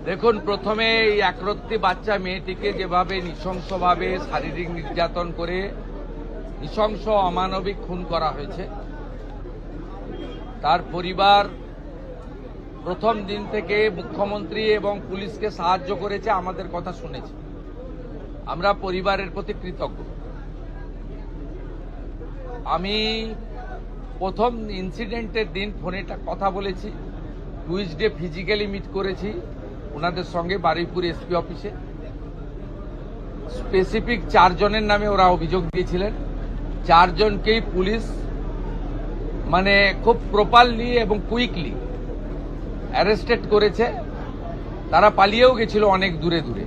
দেখুন, প্রথমে এই একরত্তি বাচ্চা মেয়েটিকে যেভাবে নৃশংসভাবে শারীরিক নির্যাতন করে নৃশংস অমানবিক খুন করা হয়েছে, তার পরিবার প্রথম দিন থেকে মুখ্যমন্ত্রী এবং পুলিশকে সাহায্য করেছে, আমাদের কথা শুনেছে। আমরা পরিবারের প্রতি কৃতজ্ঞ। আমি প্রথম ইনসিডেন্টের দিন ফোনে কথা বলেছি, টুইসডে ফিজিক্যালি মিট করেছি ওনাদের সঙ্গে বারুইপুর এসপি অফিসে। স্পেসিফিক 4 জনের নামে ওরা অভিযোগ দিয়েছিলেন। 4 জনকেই পুলিশ খুব প্রপারলি এবং কুইকলি অ্যারেস্টেড করেছে। তারা পালিয়েও গেছিল অনেক দূরে দূরে,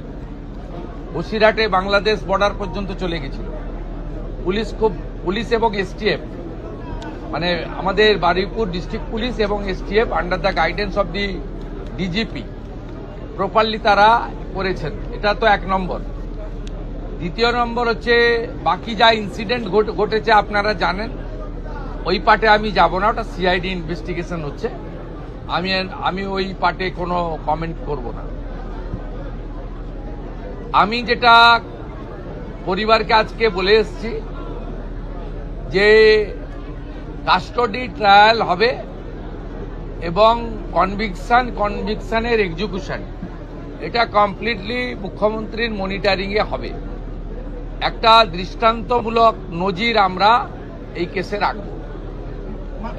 বসিরহাটে বাংলাদেশ বর্ডার পর্যন্ত চলে গেছিল। পুলিশ এবং এসটিএফ আমাদের বারুইপুর ডিস্ট্রিক্ট পুলিশ এবং STF under the guidance of the DGP properly তারা করেছেন। এটা তো 1 নম্বর। দ্বিতীয় নম্বর হচ্ছে, বাকি যা ইনসিডেন্ট ঘটেছে আপনারা জানেন, ওই পার্টে আমি যাব না, ওটা সিআইডি ইনভেস্টিগেশন হচ্ছে। আমি ওই পার্টে কোনো কমেন্ট করব না। আমি যেটা পরিবারকে আজকে বলে এসেছি যে কাস্টডি ট্রায়াল হবে এবং কনভিকশনের এক্সিকিউশন এটা কমপ্লিটলি মুখ্যমন্ত্রীর মনিটরিংয়ে হবে। একটা দৃষ্টান্তমূলক নজির আমরা এই কেসে রাখব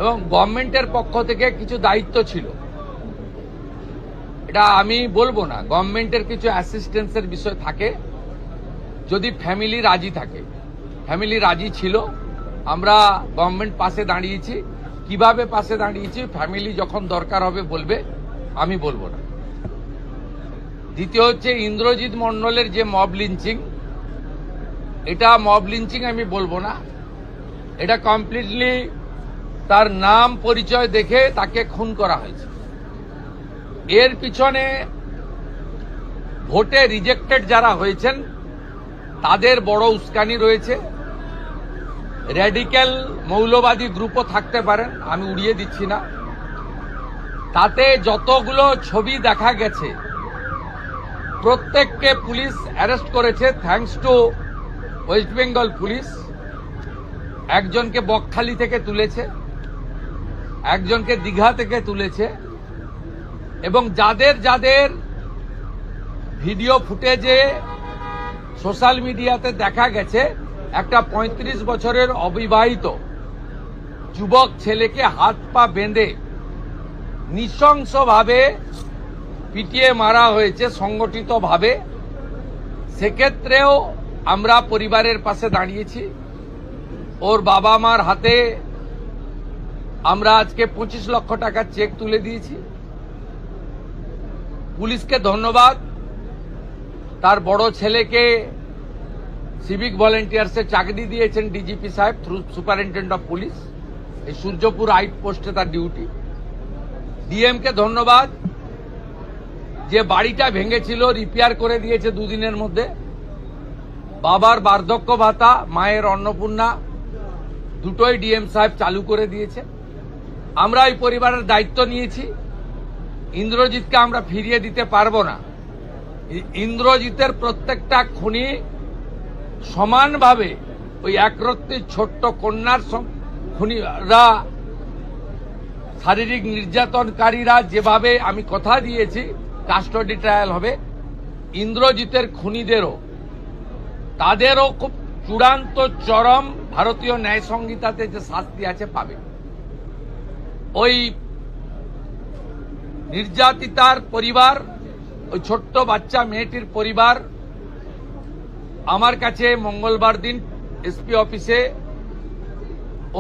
এবং গভর্নমেন্টের পক্ষ থেকে কিছু দায়িত্ব ছিল, এটা আমি বলবো না। গভর্নমেন্টের কিছু অ্যাসিস্ট্যান্সের বিষয় থাকে, যদি ফ্যামিলি রাজি থাকে। ফ্যামিলি রাজি ছিল, আমরা গভর্নমেন্ট পাশে দাঁড়িয়েছি। কিভাবে পাশে দাঁড়িয়েছি, ফ্যামিলি যখন দরকার হবে বলবে, আমি বলবো না। দ্বিতীয় হচ্ছে, ইন্দ্রজিৎ মণ্ডলের যে মব লিঞ্চিং, এটা মব লিঞ্চিং আমি বলবো না। এটা কমপ্লিটলি তার নাম পরিচয় দেখে তাকে খুন করা হয়েছে। এর পিছনে ভোটে রিজেক্টেড যারা হয়েছেন তাদের বড় উস্কানি রয়েছে। র্যাডিক্যাল মৌলবাদী গ্রুপও থাকতে পারেন, আমি উড়িয়ে দিচ্ছি না। তাতে যতগুলো ছবি দেখা গেছে প্রত্যেককে পুলিশ অ্যারেস্ট করেছে, thanks to West Bengal police. একজনকে বকখালি থেকে তুলেছে, একজনকে দীঘা থেকে তুলেছে, এবং যাদের যাদের ভিডিও ফুটেজে সোশ্যাল মিডিয়াতে দেখা গেছে, একটা 35 বছরের অবিবাহিত যুবক ছেলেকে হাত পা বেঁধে নৃশংসভাবে পিটিয়ে মারা হয়েছে সংগঠিতভাবে। সেক্ষেত্রেও আমরা পরিবারের পাশে দাঁড়িয়েছি। ওর বাবা মার হাতে আমরা আজকে 25 লক্ষ টাকার চেক তুলে দিয়েছি। পুলিশকে ধন্যবাদ, তার বড় ছেলেকে সিভিক ভলেন্টিয়ার্সে চাকরি দিয়েছেন ডিজিপি সাহেব থ্রু সুপারিনটেন্ডেন্ট অফ পুলিশ। এই সূর্যপুর আউট পোস্টে তার ডিউটি। ডিএমকে ধন্যবাদ যে বাড়িটা ভেঙেছিল রিপেয়ার করে দিয়েছে 2 দিনের মধ্যে। বাবার বার্ধক্য ভাতা, মায়ের অন্নপূর্ণা দুটোই ডিএম সাহেব চালু করে দিয়েছে। আমরা এই পরিবারের দায়িত্ব নিয়েছি। ইন্দ্রজিৎকে আমরা ফিরিয়ে দিতে পারবো না। ইন্দ্রজিতের প্রত্যেকটা খুনি সমানভাবে ওই একরত্তি ছোট্ট কন্যার খুনিরা, শারীরিক নির্যাতনকারীরা যেভাবে আমি কথা দিয়েছি কাস্টডি ট্রায়াল হবে, ইন্দ্রজিতের খুনিদেরও তাদেরও খুব চূড়ান্ত চরম ভারতীয় ন্যায় সংহিতাতে যে শাস্তি আছে পাবে। ওই নির্যাতিতার পরিবার, ওই ছোট্ট বাচ্চা মেয়েটির পরিবার আমার কাছে মঙ্গলবার দিন এসপি অফিসে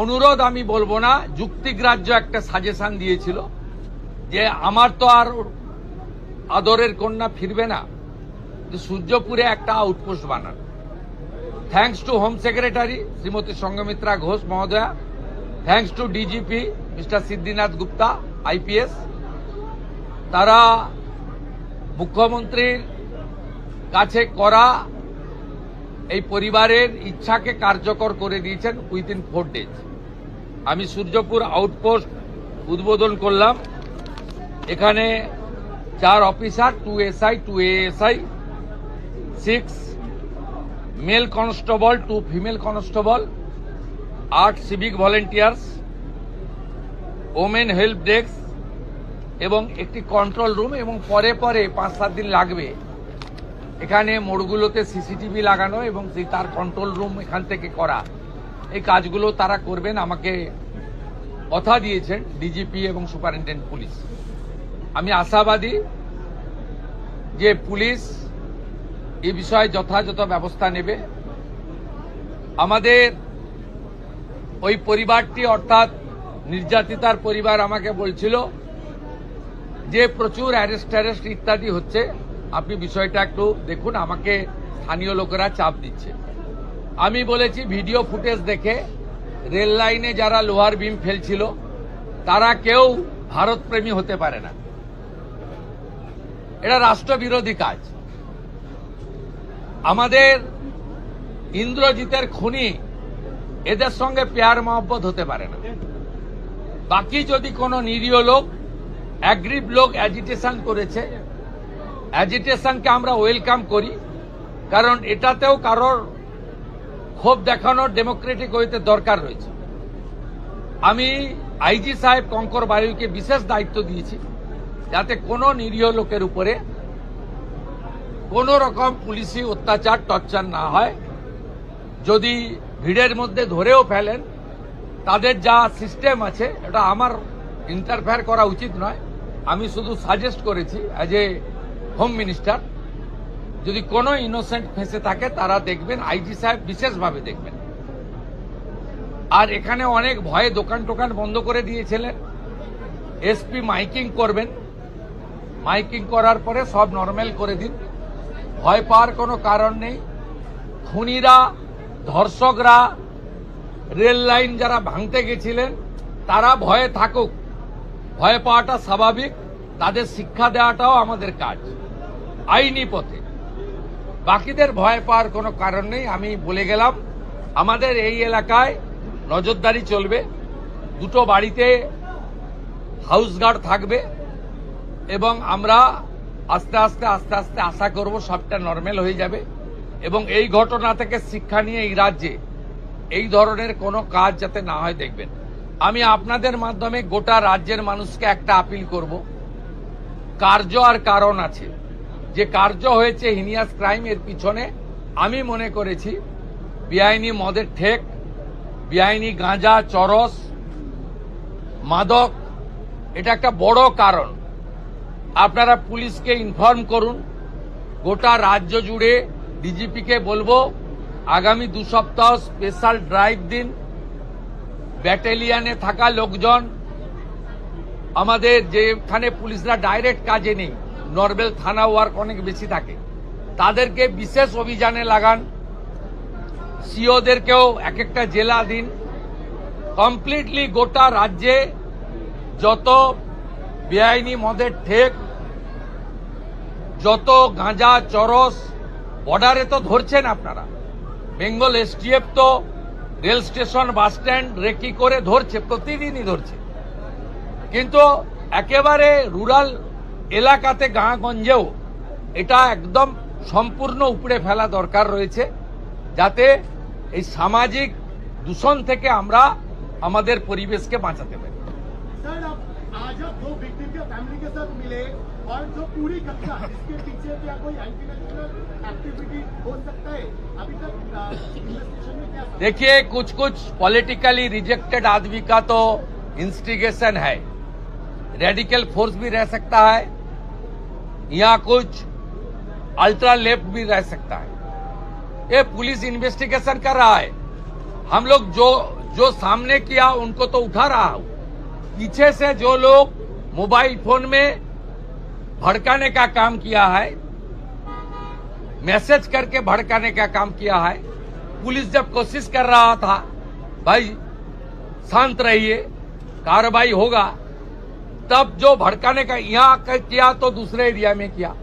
অনুরোধ, আমি বলবো না, যুক্তিগ্রাহ্য একটা সাজেশন দিয়েছিল যে আমার তো আর আদরের কন্যা ফিরবে না, যে সূর্যপুরে একটা আউটপোস্ট বানান। Thanks to home secretary Shrimati Sanghamitra Ghosh মহোদয়া, thanks to DGP mister Siddhinath Gupta IPS. তারা মুখ্যমন্ত্রীর কাছে করা এই পরিবারের ইচ্ছাকে কার্যকর করে দিয়েছেন উইদিন 4 days। আমি সূর্যপুর আউটপোস্ট উদ্বোধন করলাম। এখানে 4 officer, 2 SI, 2 ASI, 6 male constable, 2 female constable, 8 civic volunteers, women help desk এবং একটি কন্ট্রোল রুম, এবং পরে পরে 5-7 দিন লাগবে এখানে মোড়গুলোতে সিসিটিভি লাগানো এবং তার কন্ট্রোল রুম এখান থেকে করা। এই কাজগুলো তারা করবেন, আমাকে কথা দিয়েছেন ডিজিপি এবং সুপারিনটেন্ডেন্ট পুলিশ। আমি আশাবাদী যে পুলিশ এই বিষয়ে যথাযথ ব্যবস্থা নেবে। আমাদের ওই পরিবারটি অর্থাৎ নির্যাতিতার পরিবার আমাকে বলছিল যে প্রচুর অ্যারেস্ট ইত্যাদি হচ্ছে, আপনি বিষয়টা একটু দেখুন, আমাকে স্থানীয় লোকেরা চাপ দিচ্ছে। আমি বলেছি ভিডিও ফুটেজ দেখে রেল লাইনে যারা লোহার বিম ফেলছিল তারা কেউ ভারতপ্রেমী হতে পারে না, এটা রাষ্ট্রবিরোধী কাজ। আমাদের ইন্দ্রজিতের খুনি এদের সঙ্গে প্যার মহব্বত হতে পারে না। বাকি যদি কোনো নিরীহ লোক, অ্যাগ্রিভ লোক অ্যাজিটেশন করেছে, অ্যাজিটেশনকে আমরা ওয়েলকাম করি, কারণ এটাতেও কারোর ক্ষোভ দেখানোর ডেমোক্রেটিক ওয়েতে দরকার রয়েছে। আমি আইজি সাহেব কঙ্কর বায়ুকে বিশেষ দায়িত্ব দিয়েছি যাতে কোনো নিরীহ লোকের উপরে কোনো রকম পুলিশি অত্যাচার টর্চার না হয়। যদি ভিড়ের মধ্যে ধরেও ফেলেন, তাদের যা সিস্টেম আছে এটা আমার ইন্টারফেয়ার করা উচিত নয়। আমি শুধু সাজেস্ট করেছি অ্যাজ এ হোম মিনিস্টার, যদি কোনো ইনোসেন্ট ফেঁসে থাকে তারা দেখবেন, আইজি সাহেব বিশেষভাবে দেখবেন। আর এখানে অনেক ভয়ে দোকান টোকান বন্ধ করে দিয়েছিলেন, এসপি মাইকিং করবেন, মাইকিং করার পরে সব নর্মাল করে দিন, ভয় পাওয়ার কোনো কারণ নেই। খুনিরা, ধর্ষকরা, রেল লাইন যারা ভাঙতে গেছিলেন তারা ভয়ে থাকুক, ভয় পাওয়াটা স্বাভাবিক, তাদের শিক্ষা দেওয়াটাও আমাদের কাজ আইনি পথে। বাকিদের ভয় পাওয়ার কোনো কারণ নেই। আমি বলে গেলাম আমাদের এই এলাকায় নজরদারি চলবে, 2টো বাড়িতে হাউস গার্ড থাকবে এবং আমরা আস্তে আস্তে আশা করব সবটা নর্মাল হয়ে যাবে এবং এই ঘটনা থেকে শিক্ষা নিয়ে এই রাজ্যে এই ধরনের কোনো কাজ যাতে না হয় দেখবেন। আমি আপনাদের মাধ্যমে গোটা রাজ্যের মানুষকে একটা আপিল করব, কার্য আর কারণ আছে। যে কার্য হয়েছে হিনিয়াস ক্রাইম, এর পিছনে আমি মনে করেছি বেআইনি মদের ঠেক, বেআইনি গাঁজা, চরস, মাদক, এটা একটা বড় কারণ। আপনারা পুলিশকে ইনফর্ম করুন, গোটা রাজ্য জুড়ে ডিজিপিকে বলবো আগামী 2 সপ্তাহ স্পেশাল ড্রাইভ দিন। ব্যাটালিয়নে থাকা লোকজন, আমাদের যেখানে পুলিশরা ডাইরেক্ট কাজে নেই, নর্মাল থানা ওয়ার্ক অনেক বেশি থাকে, তাদেরকে বিশেষ অভিযানে লাগান। সিওদেরকেও এক একটা জেলা দিন। কমপ্লিটলি গোটা রাজ্যে যত বেআইনি মদের ঠেক, যত গাঁজা, চরস, বর্ডারে তো ধরছেন আপনারা, বেঙ্গল এসটিএফ তো rail station, bus stand recce করে ধরছে, প্রতিদিনই ধরছে। কিন্তু একেবারে রুরাল এলাকাতে, গাঁগঞ্জেও এটা একদম সম্পূর্ণ উপড়ে ফেলা দরকার রয়েছে, যাতে এই সামাজিক দূষণ থেকে আমরা আমাদের পরিবেশকে বাঁচাতে পারি। सर, आज आप 2 विक्टिम के फैमिली के साथ मिले और जो पूरी घटना इसके पीछे क्या कोई एंटी नेशनल एक्टिविटी हो सकता है? अभी तक इन्वेस्टिगेशन में क्या? देखिए, कुछ पॉलिटिकली रिजेक्टेड आदमी का तो इंस्टिगेशन है, रेडिकल फोर्स भी रह सकता है या कुछ अल्ट्रा लेफ्ट भी रह सकता है। ये पुलिस इन्वेस्टिगेशन कर रहा है। हम लोग जो सामने किया उनको तो उठा रहा हूं, पीछे से जो लोग मोबाइल फोन में भड़काने का काम किया है, मैसेज करके भड़काने का काम किया है, पुलिस जब कोशिश कर रहा था भाई शांत रहिए, कार्रवाई होगा, तब जो भड़काने का यहां किया तो दूसरे एरिया में किया,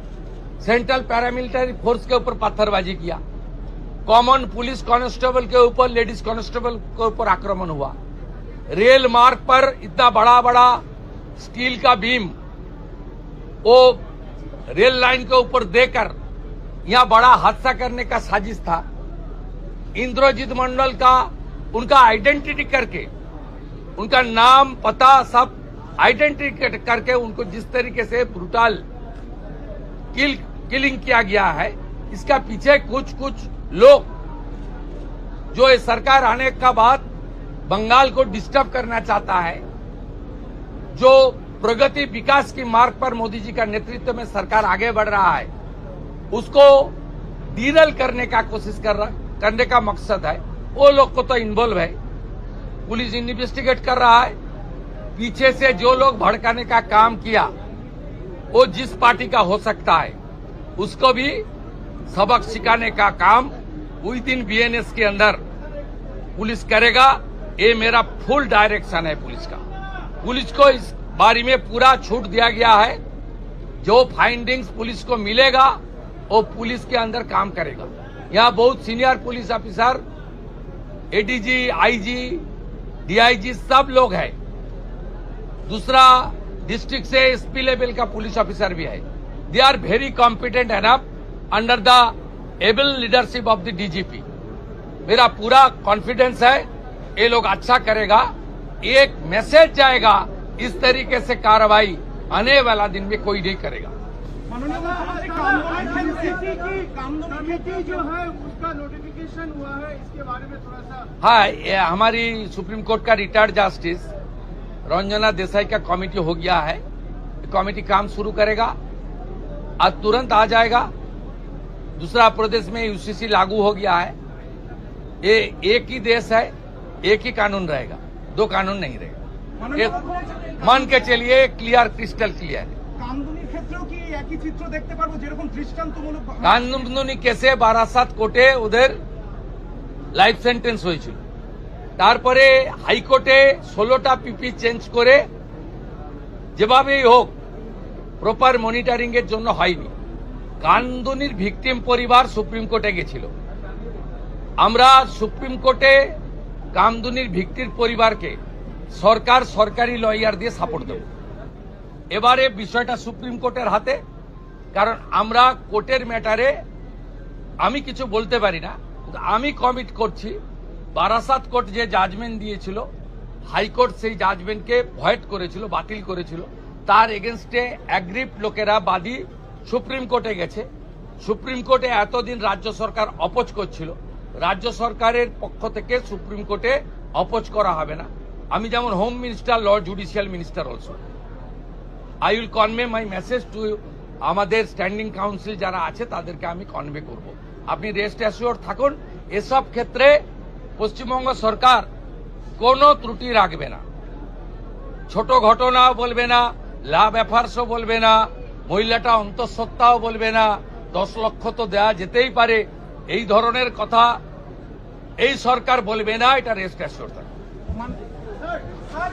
सेंट्रल पैरामिलिट्री फोर्स के ऊपर पत्थरबाजी किया, कॉमन पुलिस कांस्टेबल के ऊपर, लेडीज कांस्टेबल के ऊपर आक्रमण हुआ, रेल मार्ग पर इतना बड़ा स्टील का बीम वो रेल लाइन के ऊपर देकर यहां बड़ा हादसा करने का साजिश था। इंद्रजीत मंडल का उनका आइडेंटिटी करके, उनका नाम पता सब आइडेंटिटी करके उनको जिस तरीके से ब्रूटल किलिंग किया गया है, इसका पीछे कुछ लोग जो इस सरकार आने का बाद बंगाल को डिस्टर्ब करना चाहता है, जो प्रगति विकास की मार्ग पर मोदी जी का नेतृत्व में सरकार आगे बढ़ रहा है, उसको डीरल करने का कोशिश करने का मकसद है। वो लोग को तो इन्वॉल्व है, पुलिस इन्वेस्टिगेट कर रहा है। पीछे से जो लोग भड़काने का काम किया वो जिस पार्टी का हो सकता है, उसको भी सबक सिखाने का काम विद इन बीएनएस के अंदर पुलिस करेगा। ये मेरा फुल डायरेक्शन है पुलिस का। पुलिस को इस बारे में पूरा छूट दिया गया है। जो फाइंडिंग्स पुलिस को मिलेगा वो पुलिस के अंदर काम करेगा। यहाँ बहुत senior police officer, ADG, IG, DIG सब लोग हैं। दूसरा डिस्ट्रिक्ट से एसपी लेवल का पुलिस ऑफिसर भी है। They are very competent enough under the able leadership of the DGP. मेरा पूरा कॉन्फिडेंस है ये लोग अच्छा करेगा। एक मैसेज जाएगा, इस तरीके से कार्रवाई आने वाला दिन में कोई नहीं करेगा। कामदोनी खेती जो है उसका नोटिफिकेशन हुआ है, इसके बारे में थोड़ा सा। हाँ, ये हमारी सुप्रीम कोर्ट का रिटायर्ड जस्टिस रंजना देसाई का कमेटी हो गया है। कमेटी काम शुरू करेगा, आज तुरंत आ जाएगा। दूसरा प्रदेश में यूसीसी लागू हो गया है। ये एक ही देश है, एक ही कानून रहेगा, दो कानून नहीं रहेगा। मान के चलिए क्लियर, क्रिस्टल क्लियर। কামদুনির ক্ষেত্রেও কি একই চিত্র দেখতে পারবো, যেরকম দৃষ্টান্তমূলক কামদুনি কেসে বারাসাত কোর্টে ওদের লাইফ সেন্টেন্স হয়েছিল। তারপরে হাইকোর্টে 16টা পিপি চেঞ্জ করে যেভাবেই হোক প্রপার মনিটরিং এর জন্য হয়নি। কামদুনির ভিকটিম পরিবার সুপ্রিম কোর্টে গেছিল। আমরা সুপ্রিম কোর্টে কামদুনির ভিকটির পরিবারকে সরকার সরকারি লয়ার দিয়ে সাপোর্ট দেব। এবারে বিষয়টা সুপ্রিম কোর্টের হাতে, কারণ আমরা কোর্টের ম্যাটারে আমি কিছু বলতে পারি না। আমি কমিট করছি, বারাসাত কোর্ট যে জাজমেন্ট দিয়েছিল, হাইকোর্ট সেই জাজমেন্টকে ভয়েড করেছিল, বাতিল করেছিল। তার এগেনস্টে অ্যাগ্রিভড লোকেরা বাদী সুপ্রিম কোর্টে গেছে। সুপ্রিম কোর্টে এতদিন রাজ্য সরকার অপোজ করছিল। রাজ্য সরকারের পক্ষ থেকে সুপ্রিম কোর্টে অপোজ করা হবে না। আমি যেমন home minister, Lord judicial minister also I will convey my message to আমাদের স্ট্যান্ডিং কাউন্সিল যারা আছে তাদেরকে আমি কনভে করব। আপনি রেস্ট অ্যাসিওর থাকুন, এসব ক্ষেত্রে পশ্চিমবঙ্গ সরকার কোনো ত্রুটি রাখবে না। ছোট ঘটনাও বলবে না, লাভ অ্যাফার্সও বলবে না, মহিলাটা অন্তঃসত্ত্বাও বলবে না, 10 লক্ষ তো দেওয়া যেতেই পারে, এই ধরনের কথা এই সরকার বলবে না। এটা রেস্ট অ্যাসিওর থাকুন। স্যার